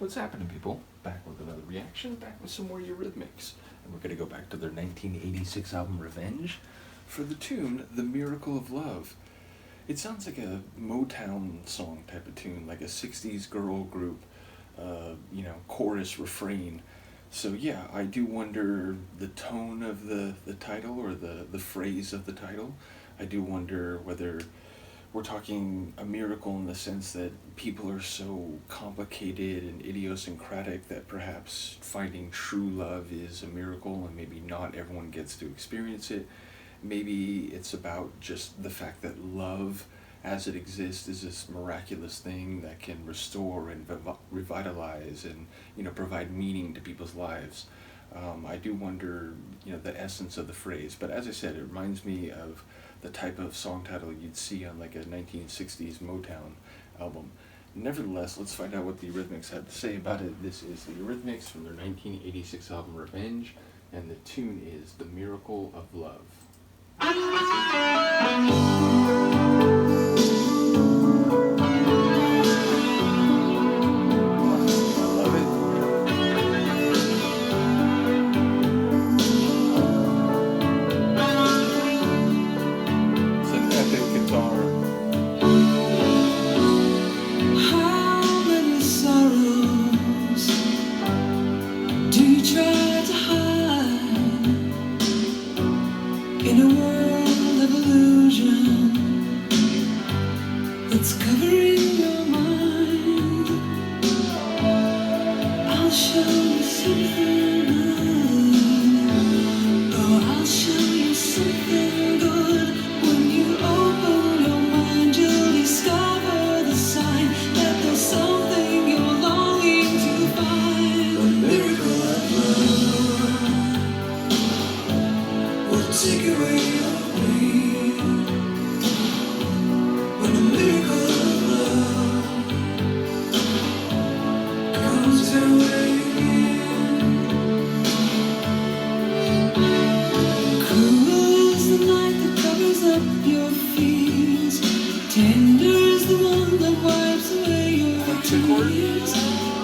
What's happening, people? Back with another reaction, back with some more Eurythmics. And we're going to go back to their 1986 album Revenge for the tune The Miracle of Love. It sounds like a Motown song type of tune, like a 60s girl group, chorus, refrain. So yeah, I do wonder the tone of the title or the phrase of the title. I do wonder whether we're talking a miracle in the sense that people are so complicated and idiosyncratic that perhaps finding true love is a miracle and maybe not everyone gets to experience it. Maybe it's about just the fact that love as it exists is this miraculous thing that can restore and revitalize and provide meaning to people's lives. I do wonder the essence of the phrase, but as I said, it reminds me of the type of song title you'd see on like a 1960s Motown album. Nevertheless, let's find out what the Eurythmics had to say about it. This is the Eurythmics from their 1986 album Revenge, and the tune is The Miracle of Love. In a world of illusion that's covering your mind, I'll show you something good. Oh, I'll show you something good. When you open your mind, you'll discover the sign that there's something you're longing to find. The miracle of love will take away your pain. When the miracle of love comes your way again. Cruel is the night that covers up your fears. Tender is the one that wipes away your tears.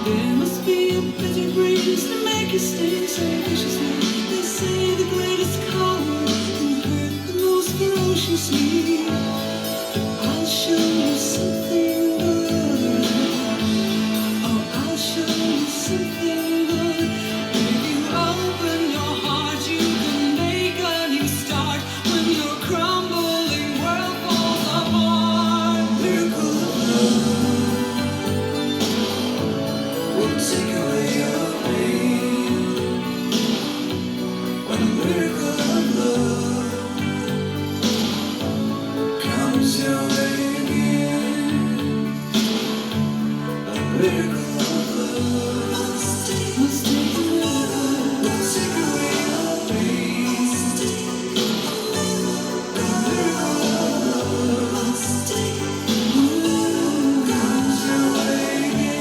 There must be a bitter breeze to make you stay so viciously. They say the greatest coward can hurt the most ferociously. I'll show you something good. Oh, I'll show you something good. If you open your heart, you can make a new start. When your crumbling world falls apart, miracle of love will take away your pain. When a miracle of love comes your way again, a miracle of love must take a miracle, will take away your pain. A miracle of love must take a miracle, comes your way again.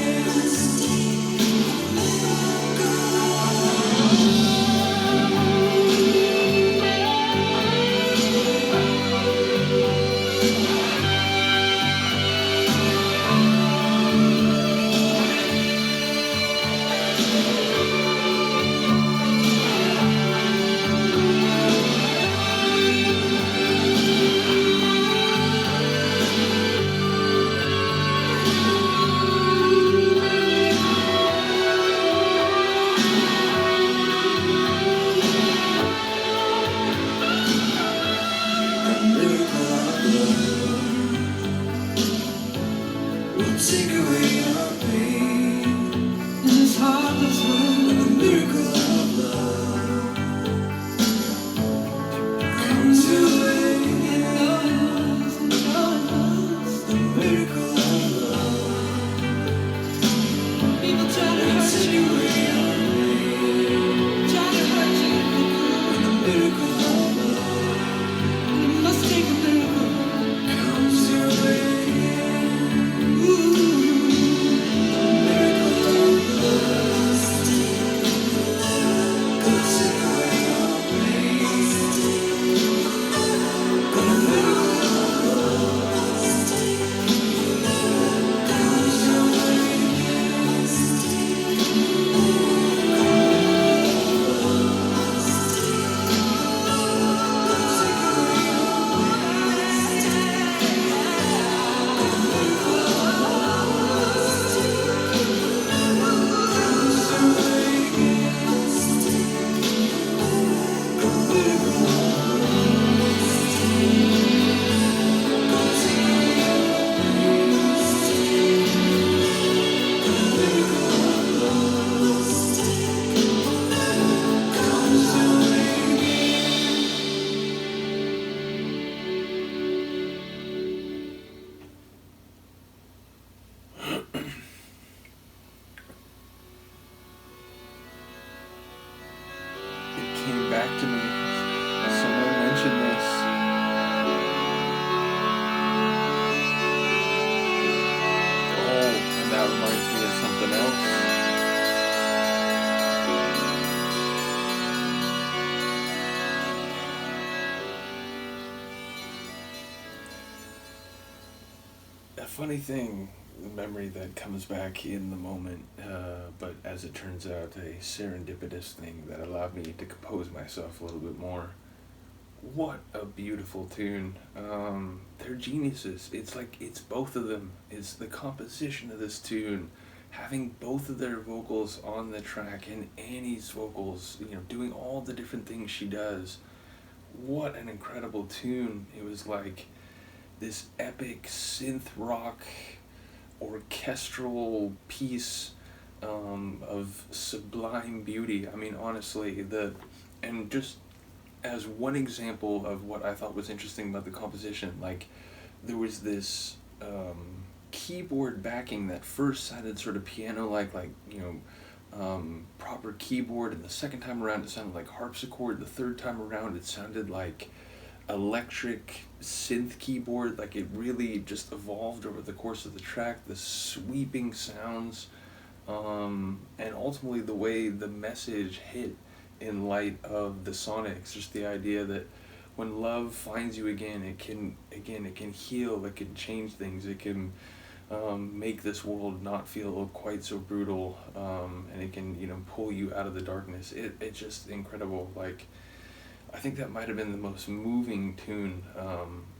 Take away your pain in this heartless world. A miracle of love comes your way again. The miracle of love. People try to hurt you, try to hurt you. The miracle of love, you must take a miracle, comes your way again. back to me. Someone mentioned this. Oh, and that reminds me of something else. A funny thing, the memory that comes back in the moment, but as it turns out, a serendipitous thing that allowed me to compose myself a little bit more. What a beautiful tune. They're geniuses. It's like, it's both of them. It's the composition of this tune, having both of their vocals on the track and Annie's vocals, doing all the different things she does. What an incredible tune. It was like this epic synth rock orchestral piece of sublime beauty. I mean, honestly, and just as one example of what I thought was interesting about the composition, like there was this keyboard backing that first sounded sort of piano-like, proper keyboard, and the second time around it sounded like harpsichord. The third time around it sounded like electric synth keyboard. Like, it really just evolved over the course of the track, the sweeping sounds, and ultimately the way the message hit in light of the sonics. Just the idea that when love finds you again, it can heal, it can change things, it can make this world not feel quite so brutal, and it can pull you out of the darkness. It's just incredible. Like, I think that might have been the most moving tune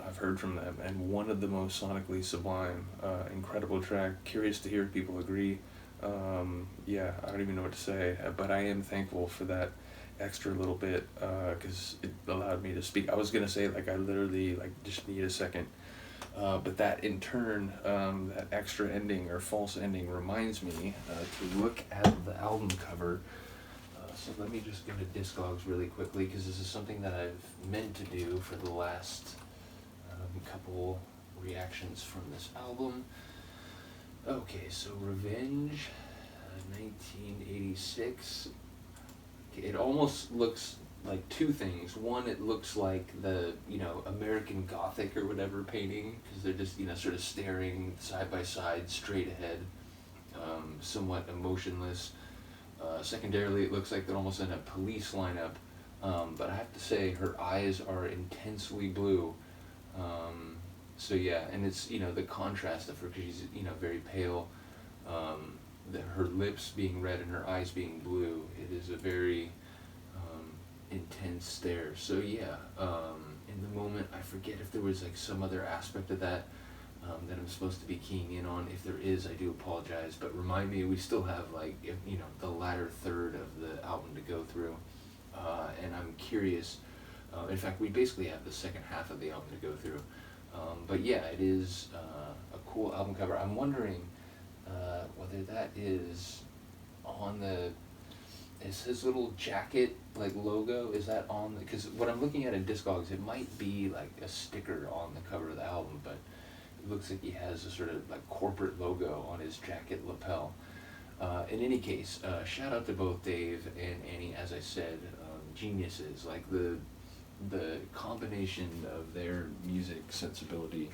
I've heard from them, and one of the most sonically sublime. Incredible track. Curious to hear if people agree. Yeah, I don't even know what to say, but I am thankful for that extra little bit, because it allowed me to speak. I was gonna say, I literally just need a second, but that in turn, that extra ending or false ending reminds me to look at the album cover. So let me just go to Discogs really quickly, because this is something that I've meant to do for the last couple reactions from this album. Okay, so Revenge, 1986. Okay, it almost looks like two things. One, it looks like the, American Gothic or whatever painting, because they're just, sort of staring side by side, straight ahead, somewhat emotionless. Secondarily, it looks like they're almost in a police lineup, but I have to say her eyes are intensely blue. So yeah, and it's, the contrast of her, because she's, very pale, her lips being red and her eyes being blue. It is a very intense stare. So yeah, in the moment, I forget if there was some other aspect of that that I'm supposed to be keying in on. If there is, I do apologize, but remind me, we still have the latter third of the album to go through, and I'm curious, in fact we basically have the second half of the album to go through, but yeah, it is a cool album cover. I'm wondering whether that is on is his little jacket logo, is that on because what I'm looking at in Discogs, it might be a sticker on the cover of the album, but it looks like he has a sort of corporate logo on his jacket lapel. In any case, shout out to both Dave and Annie. As I said, geniuses. The combination of their music sensibility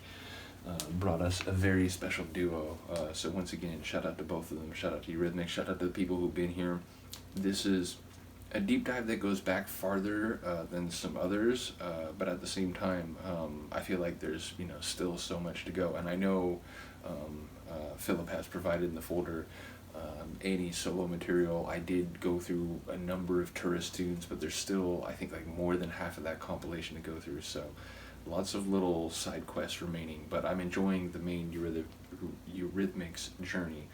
brought us a very special duo. So once again, shout out to both of them. Shout out to Eurythmics. Shout out to the people who've been here. This is a deep dive that goes back farther than some others, but at the same time, I feel like there's still so much to go. And I know Philip has provided in the folder Annie's solo material. I did go through a number of tourist tunes, but there's still, I think, more than half of that compilation to go through. So lots of little side quests remaining, but I'm enjoying the main Eurythmics journey.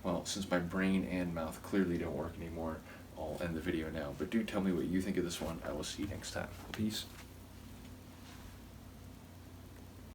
Well, since my brain and mouth clearly don't work anymore, I'll end the video now. But do tell me what you think of this one. I will see you next time. Peace.